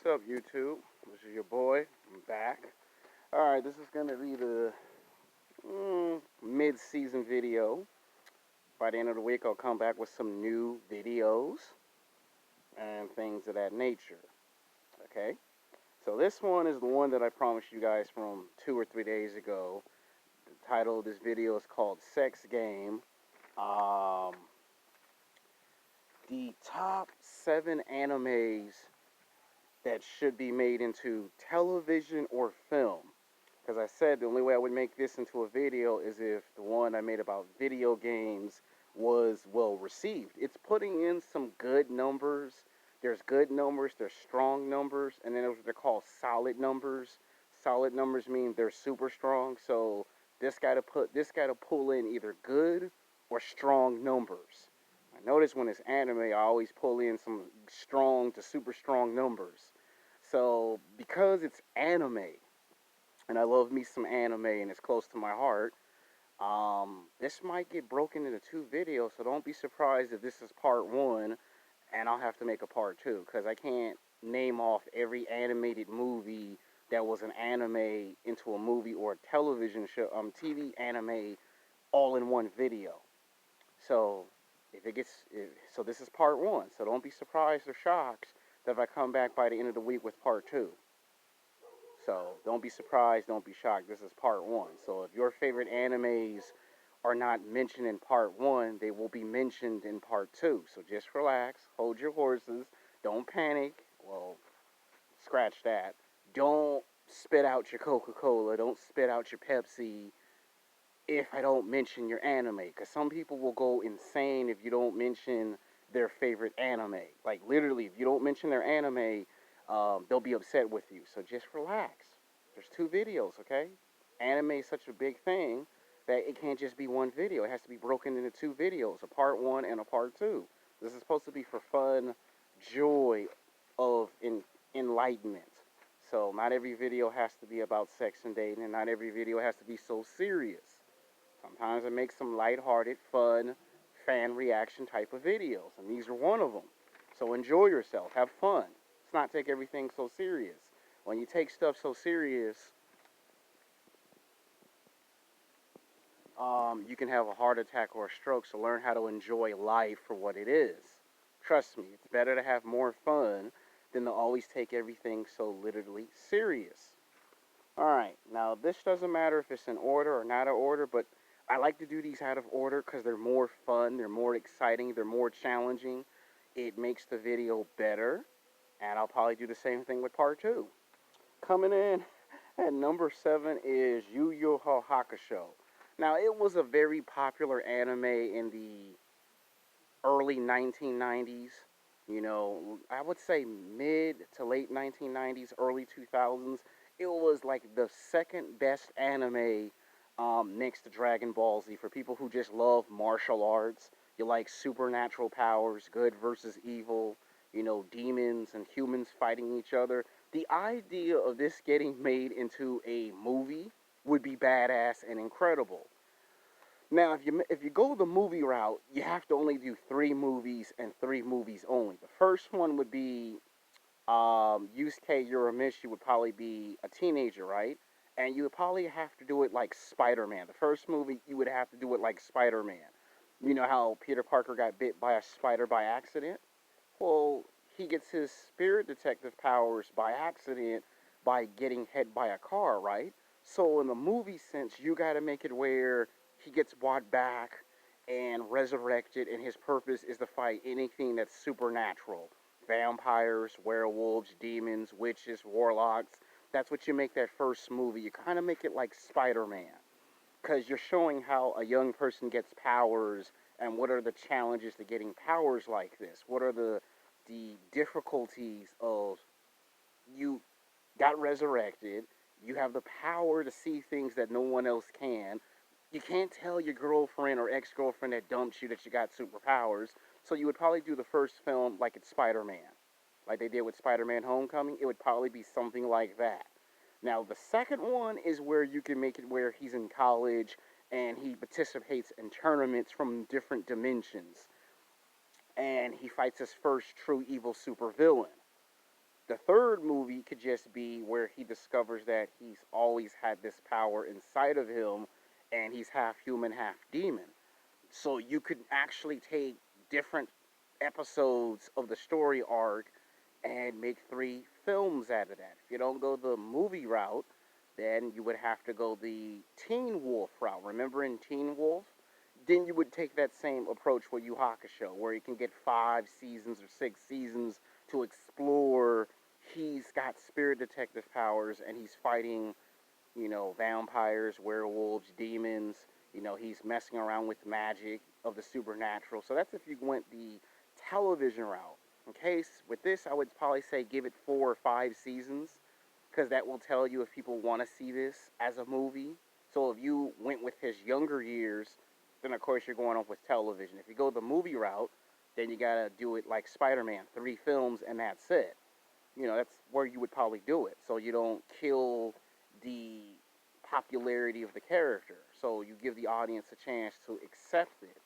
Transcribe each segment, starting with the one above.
What's up, YouTube? This is your boy. I'm back. Alright, this is going to be the mid-season video. By the end of the week, I'll come back with some new videos and things of that nature. Okay? So this one is the one that I promised you guys from 2 or 3 days ago. The title of this video is called Sex Game. The top 7 animes that should be made into television or film. Because I said the only way I would make this into a video is if the one I made about video games was well received. It's putting in some good numbers. There's good numbers, there's strong numbers, and then there's what they're called solid numbers. Solid numbers mean they're super strong. So this got to pull in either good or strong numbers. I notice when it's anime, I always pull in some strong to super strong numbers. So, because it's anime, and I love me some anime and it's close to my heart, this might get broken into 2 videos, so don't be surprised if this is part 1, and I'll have to make a part 2, because I can't name off every animated movie that was an anime into a movie or a television show, TV anime, all in one video. So, so this is part 1, so don't be surprised or shocked that if I come back by the end of the week with part 2. So don't be surprised, don't be shocked. This is part 1. So if your favorite animes are not mentioned in part 1, they will be mentioned in part 2. So just relax, hold your horses, don't panic. Well, scratch that. Don't spit out your Coca-Cola, don't spit out your Pepsi if I don't mention your anime. Because some people will go insane if you don't mention their favorite anime. Like literally, if you don't mention their anime, they'll be upset with you. So just relax. There's 2 videos, okay? Anime is such a big thing that it can't just be one video. It has to be broken into 2 videos, a part 1 and a part 2. This is supposed to be for fun, joy of enlightenment. So not every video has to be about sex and dating, and not every video has to be so serious. Sometimes I make some lighthearted, fun, fan reaction type of videos, and these are one of them. So enjoy yourself, have fun. Let's not take everything so serious. When you take stuff so serious, you can have a heart attack or a stroke, so learn how to enjoy life for what it is. Trust me, it's better to have more fun than to always take everything so literally serious. Alright, now this doesn't matter if it's in order or not in order, but I like to do these out of order because they're more fun, they're more exciting, they're more challenging. It makes the video better, and I'll probably do the same thing with part 2. Coming in at number 7 is Yu Yu Hakusho. Now, it was a very popular anime in the early 1990s. You know, I would say mid to late 1990s, early 2000s. It was like the second best anime next to Dragon Ball Z for people who just love martial arts. You like supernatural powers, good versus evil, you know, demons and humans fighting each other. The idea of this getting made into a movie would be badass and incredible. Now, if you go the movie route, you have to only do 3 movies and 3 movies only. The first one would be Yusuke Urameshi would probably be a teenager, right? And you would probably have to do it like Spider-Man. The first movie, you would have to do it like Spider-Man. You know how Peter Parker got bit by a spider by accident? Well, he gets his spirit detective powers by accident by getting hit by a car, right? So in the movie sense, you got to make it where he gets brought back and resurrected, and his purpose is to fight anything that's supernatural. Vampires, werewolves, demons, witches, warlocks. That's what you make that first movie. You kind of make it like Spider-Man, because you're showing how a young person gets powers and what are the challenges to getting powers like this. What are the difficulties of you got resurrected, you have the power to see things that no one else can. You can't tell your girlfriend or ex-girlfriend that dumped you that you got superpowers, so you would probably do the first film like it's Spider-Man. Like they did with Spider-Man Homecoming, it would probably be something like that. Now, the second one is where you can make it where he's in college and he participates in tournaments from different dimensions. And he fights his first true evil supervillain. The third movie could just be where he discovers that he's always had this power inside of him and he's half human, half demon. So you could actually take different episodes of the story arc and make 3 films out of that. If you don't go the movie route, then you would have to go the Teen Wolf route. Remember in Teen Wolf? Then you would take that same approach with Yu Hakusho, where you can get 5 seasons or 6 seasons to explore. He's got spirit detective powers and he's fighting, vampires, werewolves, demons. He's messing around with magic of the supernatural. So that's if you went the television route. In case with this, I would probably say give it 4 or 5 seasons because that will tell you if people want to see this as a movie. So if you went with his younger years, then of course you're going off with television. If you go the movie route, then you gotta do it like Spider-Man, 3 films and that's it. That's where you would probably do it. So you don't kill the popularity of the character. So you give the audience a chance to accept it.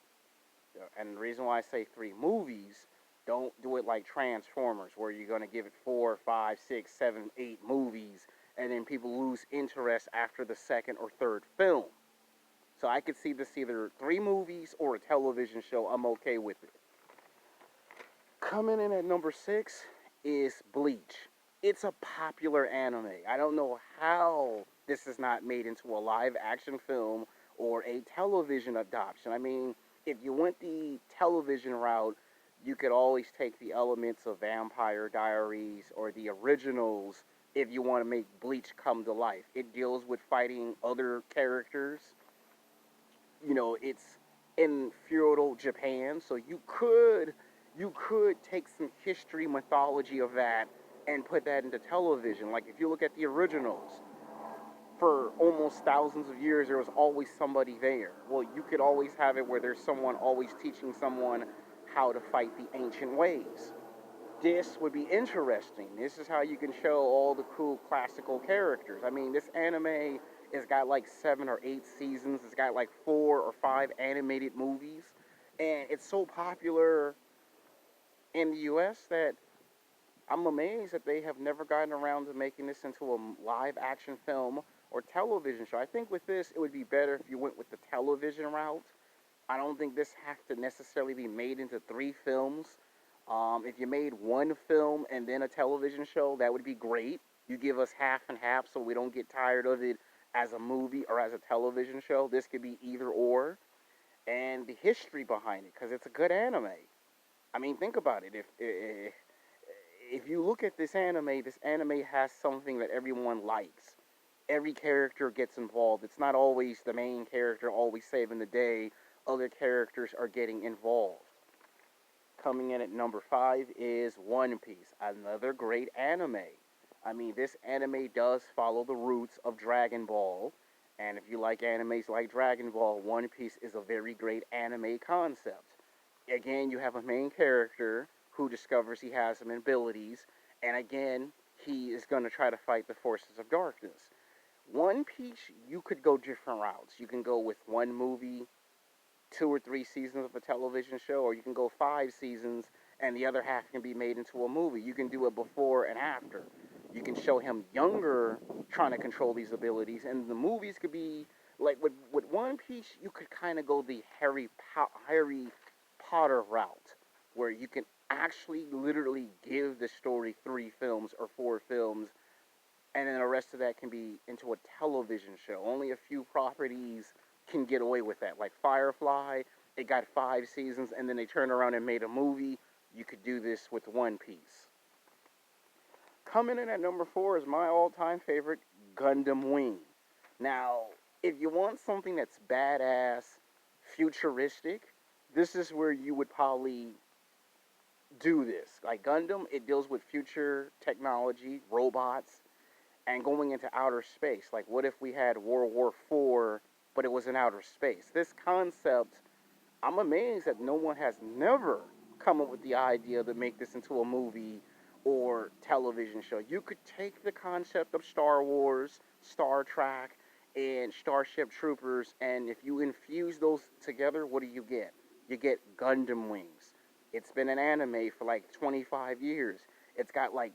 And the reason why I say 3 movies, don't do it like Transformers, where you're gonna give it 4, 5, 6, 7, 8 movies, and then people lose interest after the second or third film. So I could see this either 3 movies or a television show. I'm okay with it. Coming in at number 6 is Bleach. It's a popular anime. I don't know how this is not made into a live action film or a television adoption. I mean, if you went the television route, you could always take the elements of Vampire Diaries or the originals if you want to make Bleach come to life. It deals with fighting other characters. It's in feudal Japan, so you could take some history mythology of that and put that into television. Like if you look at the originals, for almost thousands of years there was always somebody there. Well, you could always have it where there's someone always teaching someone how to fight the ancient ways. This would be interesting. This is how you can show all the cool classical characters. I mean, this anime has got like 7 or 8 seasons. It's got like 4 or 5 animated movies. And it's so popular in the US that I'm amazed that they have never gotten around to making this into a live action film or television show. I think with this, it would be better if you went with the television route. I don't think this has to necessarily be made into 3 films. If you made 1 film and then a television show, that would be great. You give us half and half so we don't get tired of it as a movie or as a television show. This could be either or. And the history behind it, because it's a good anime. I mean, think about it. If you look at this anime has something that everyone likes. Every character gets involved. It's not always the main character always saving the day. Other characters are getting involved. Coming in at number 5 is One Piece, another great anime. I mean, this anime does follow the roots of Dragon Ball. And if you like animes like Dragon Ball, One Piece is a very great anime concept. Again, you have a main character who discovers he has some abilities, and again, he is going to try to fight the forces of darkness. One Piece, you could go different routes. You can go with 1 movie, 2 or 3 seasons of a television show, or you can go 5 seasons and the other half can be made into a movie. You can do a before and after. You can show him younger trying to control these abilities, and the movies could be like with One Piece. You could kind of go the Harry Potter route, where you can actually literally give the story 3 films or 4 films, and then the rest of that can be into a television show. Only a few properties can get away with that. Like Firefly, it got 5 seasons, and then they turned around and made a movie. You could do this with One Piece. Coming in at number 4 is my all-time favorite, Gundam Wing. Now, if you want something that's badass, futuristic, this is where you would probably do this. Like Gundam, it deals with future technology, robots, and going into outer space. Like, what if we had World War IV, but it was in outer space? This concept, I'm amazed that no one has never come up with the idea to make this into a movie or television show. You could take the concept of Star Wars, Star Trek, and Starship Troopers, and if you infuse those together, what do you get? You get Gundam Wings. It's been an anime for like 25 years. It's got like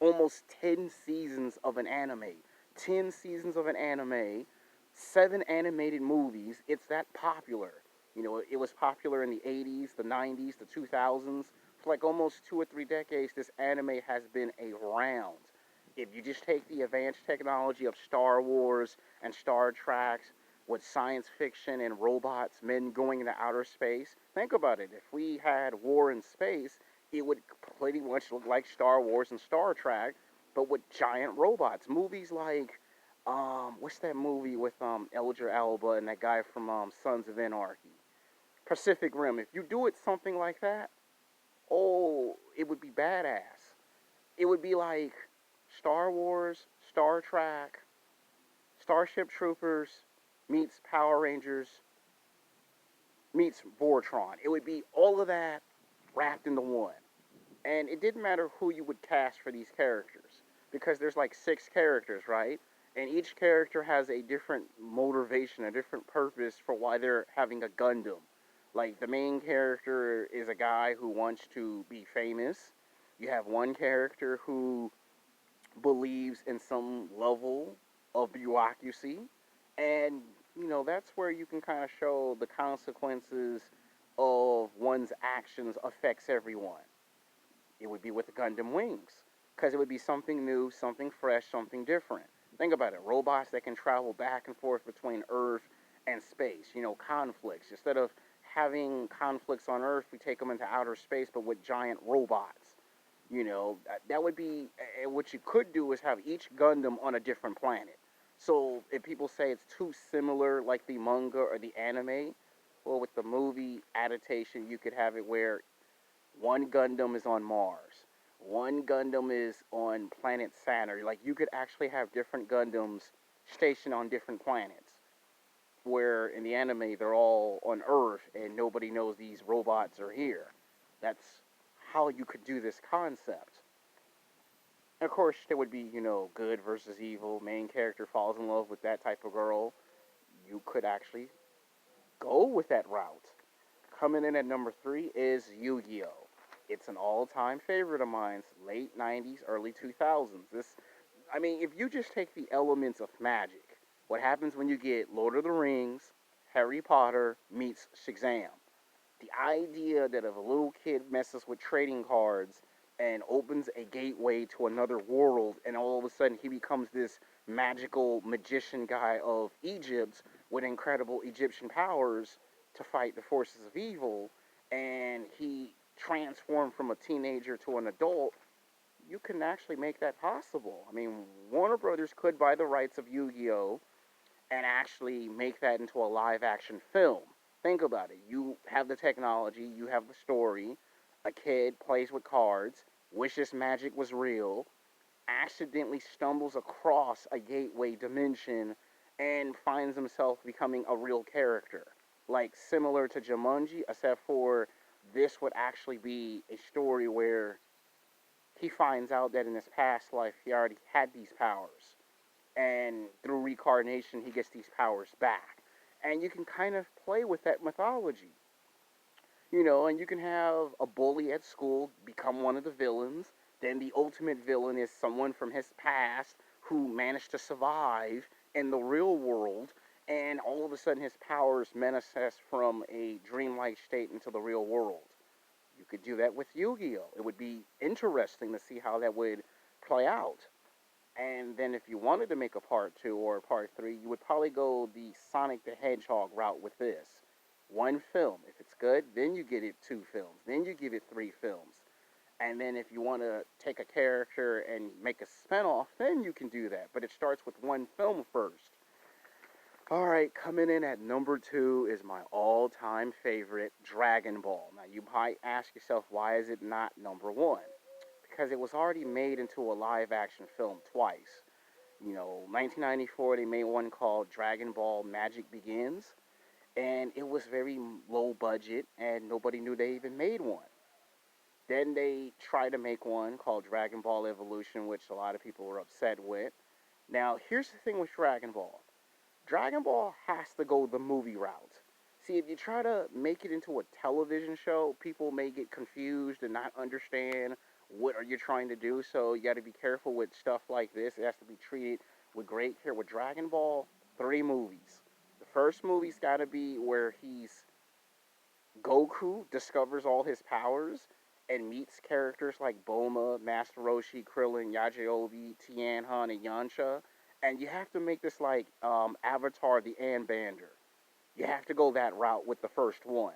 almost 10 seasons of an anime. 10 seasons of an anime, 7 animated movies. It's that popular. You know, it was popular in the 80s, the 90s, the 2000s. For like almost 2 or 3 decades, this anime has been around. If you just take the advanced technology of Star Wars and Star Trek with science fiction and robots, men going into outer space, think about it. If we had war in space, it would pretty much look like Star Wars and Star Trek, but with giant robots. Movies like, what's that movie with Elger Alba and that guy from Sons of Anarchy? Pacific Rim. If you do it something like that, oh, it would be badass. It would be like Star Wars, Star Trek, Starship Troopers meets Power Rangers meets Voltron. It would be all of that wrapped into one. And it didn't matter who you would cast for these characters because there's like 6 characters, right? And each character has a different motivation, a different purpose for why they're having a Gundam. Like the main character is a guy who wants to be famous. You have one character who believes in some level of bureaucracy, and that's where you can kind of show the consequences of one's actions affects everyone. It would be with the Gundam Wings, because it would be something new, something fresh, something different. Think about it, robots that can travel back and forth between Earth and space. Conflicts. Instead of having conflicts on Earth, we take them into outer space, but with giant robots. That would be, what you could do is have each Gundam on a different planet. So if people say it's too similar, like the manga or the anime, well, with the movie adaptation, you could have it where one Gundam is on Mars, one Gundam is on planet Saturn. Like you could actually have different Gundams stationed on different planets. Where in the anime they're all on Earth and nobody knows these robots are here. That's how you could do this concept. And of course, there would be, good versus evil. Main character falls in love with that type of girl. You could actually go with that route. Coming in at number 3 is Yu-Gi-Oh! It's an all-time favorite of mine, late 90s, early 2000s. If you just take the elements of magic, what happens when you get Lord of the Rings, Harry Potter meets Shazam? The idea that if a little kid messes with trading cards and opens a gateway to another world, and all of a sudden he becomes this magical magician guy of Egypt with incredible Egyptian powers to fight the forces of evil, and he transformed from a teenager to an adult, you can actually make that possible. Warner Brothers could buy the rights of Yu-Gi-Oh! And actually make that into a live action film. Think about it. You have the technology, you have the story. A kid plays with cards, wishes magic was real, accidentally stumbles across a gateway dimension, and finds himself becoming a real character. Like similar to Jumanji, except for this would actually be a story where he finds out that in his past life he already had these powers, and through reincarnation he gets these powers back, and you can kind of play with that mythology. And you can have a bully at school become one of the villains. Then the ultimate villain is someone from his past who managed to survive in the real world, and all of a sudden his powers manifest from a dreamlike state into the real world. You could do that with Yu-Gi-Oh! It would be interesting to see how that would play out. And then if you wanted to make a part 2 or a part 3, you would probably go the Sonic the Hedgehog route with this. One film. If it's good, then you get it 2 films. Then you give it 3 films. And then if you want to take a character and make a spinoff, then you can do that. But it starts with one film first. Alright, coming in at number 2 is my all-time favorite, Dragon Ball. Now you might ask yourself, why is it not number 1? Because it was already made into a live-action film twice. 1994, they made one called Dragon Ball Magic Begins, and it was very low budget, and nobody knew they even made one. Then they tried to make one called Dragon Ball Evolution, which a lot of people were upset with. Now, here's the thing with Dragon Ball. Dragon Ball has to go the movie route. See, if you try to make it into a television show, people may get confused and not understand what are you trying to do? So you got to be careful with stuff like this. It has to be treated with great care. With Dragon Ball, 3 movies. The first movie's got to be where he's Goku discovers all his powers and meets characters like Bulma, Master Roshi, Krillin, Yajirobe, Tien Han, and Yamcha. And you have to make this like Avatar the Airbender. You have to go that route with the first one.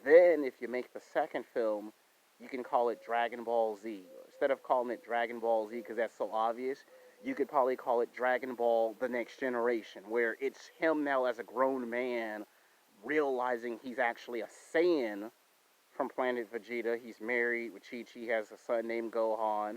Then, if you make the second film, you can call it Dragon Ball Z. Instead of calling it Dragon Ball Z because that's so obvious, you could probably call it Dragon Ball The Next Generation, where it's him now as a grown man realizing he's actually a Saiyan from planet Vegeta. He's married with Chi Chi, has a son named Gohan.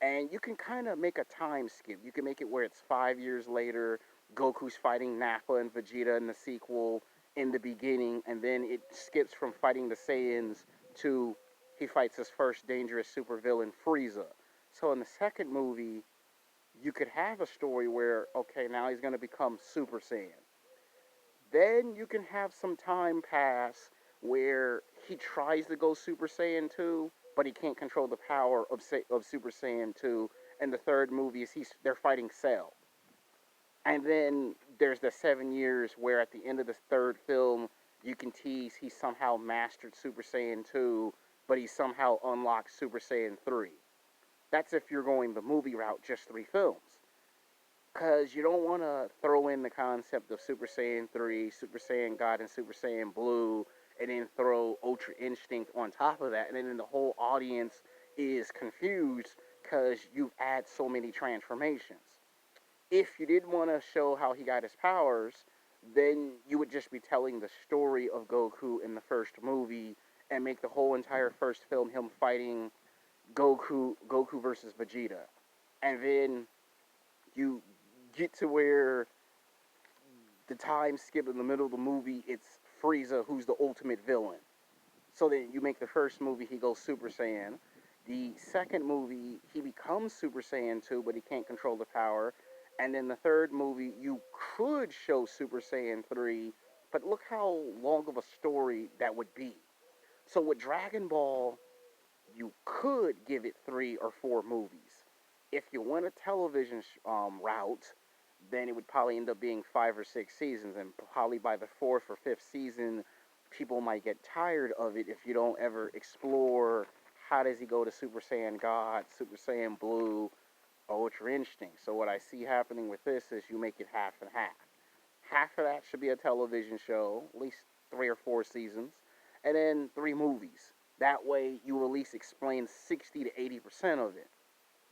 And you can kind of make a time skip. You can make it where it's 5 years later, Goku's fighting Nappa and Vegeta in the sequel in the beginning, and then it skips from fighting the Saiyans to he fights his first dangerous supervillain, Frieza. So in the second movie, you could have a story where, okay, now he's going to become Super Saiyan. Then you can have some time pass where he tries to go Super Saiyan 2, but he can't control the power of Super Saiyan 2. And the third movie is they're fighting Cell. And then there's the 7 years where at the end of the third film, you can tease he somehow mastered Super Saiyan 2, but he somehow unlocked Super Saiyan 3. That's if you're going the movie route, just 3 films. Because you don't want to throw in the concept of Super Saiyan 3, Super Saiyan God, and Super Saiyan Blue, and then throw Ultra Instinct on top of that, and then the whole audience is confused because you've added so many transformations. If you did want to show how he got his powers, then you would just be telling the story of Goku in the first movie and make the whole entire first film him fighting Goku versus Vegeta. And then you get to where the time skip in the middle of the movie, it's Frieza who's the ultimate villain. So then you make the first movie, he goes Super Saiyan. The second movie, he becomes Super Saiyan 2, but he can't control the power. And then the third movie, you could show Super Saiyan 3, but look how long of a story that would be. So with Dragon Ball, you could give it 3 or 4 movies. If you went a television route, then it would probably end up being 5 or 6 seasons, and probably by the fourth or fifth season, people might get tired of it if you don't ever explore how does he go to Super Saiyan God, Super Saiyan Blue, Ultra Instinct. So what I see happening with this is you make it half and half. Half of that should be a television show, at least 3 or 4 seasons, and then 3 movies. That way you at least explain 60 to 80% of it.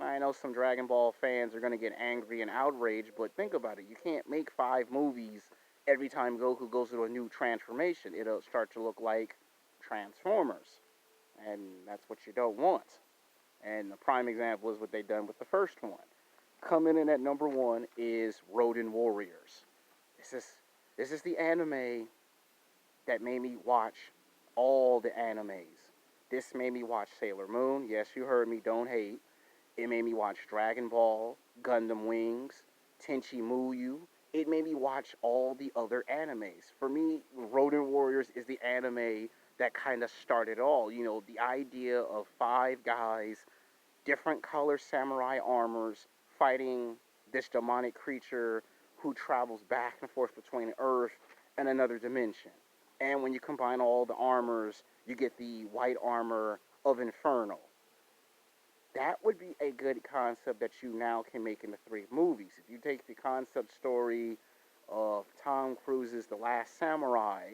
I know some Dragon Ball fans are going to get angry and outraged, but think about it. You can't make 5 movies every time Goku goes through a new transformation. It'll start to look like Transformers, and that's what you don't want. And the prime example is what they've done with the first one. Coming in at number 1 is Ronin Warriors. This is the anime that made me watch all the animes. This made me watch Sailor Moon. Yes, you heard me. Don't hate. It made me watch Dragon Ball, Gundam Wings, Tenchi Muyo. It made me watch all the other animes. For me, Ronin Warriors is the anime that kind of started all. You know, the idea of 5 guys, different color samurai armors, fighting this demonic creature who travels back and forth between Earth and another dimension. And when you combine all the armors, you get the white armor of Inferno. That would be a good concept that you now can make into 3 movies. If you take the concept story of Tom Cruise's The Last Samurai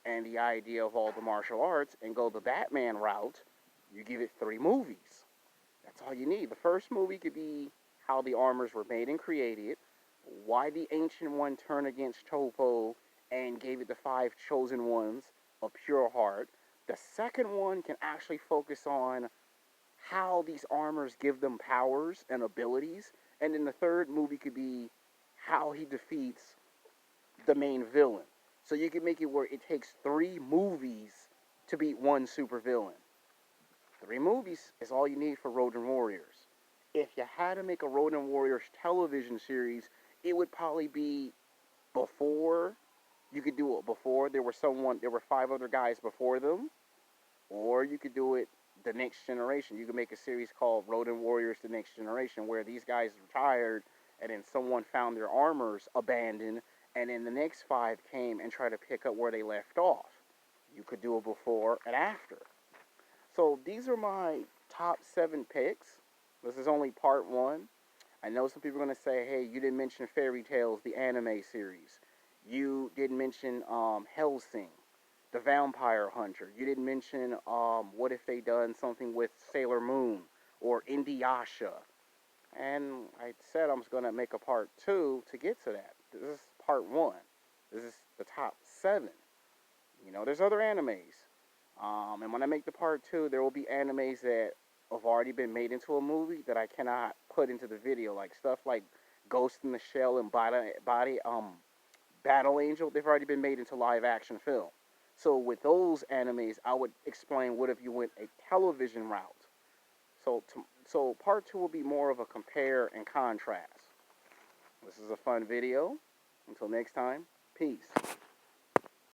and the idea of all the martial arts and go the Batman route, you give it 3 movies. That's all you need. The first movie could be how the armors were made and created, why the Ancient One turned against Topo and gave it the 5 chosen ones of pure heart. The second one can actually focus on how these armors give them powers and abilities. And then the third movie could be how he defeats the main villain. So you can make it where it takes 3 movies to beat one super villain. 3 movies is all you need for Ronin Warriors. If you had to make a Ronin Warriors television series, it would probably be before. You could do it before there were 5 other guys before them, or you could do it the next generation. You can make a series called Ronin Warriors: The Next Generation, where these guys retired, and then someone found their armors abandoned, and then the next 5 came and tried to pick up where they left off. You could do a before and after. So these are my top 7 picks. This is only part 1. I know some people are going to say, hey, you didn't mention Fairy Tales, the anime series. You didn't mention Hellsing, the Vampire Hunter. You didn't mention what if they done something with Sailor Moon or Inuyasha. And I said I was going to make a part 2 to get to that. This is part 1. This is the top 7. You know, there's other animes. And when I make the part 2, there will be animes that have already been made into a movie that I cannot put into the video. Like stuff like Ghost in the Shell and Battle Angel, they've already been made into live action film. So with those animes, I would explain what if you went a television route. So part 2 will be more of a compare and contrast. This is a fun video. Until next time, peace.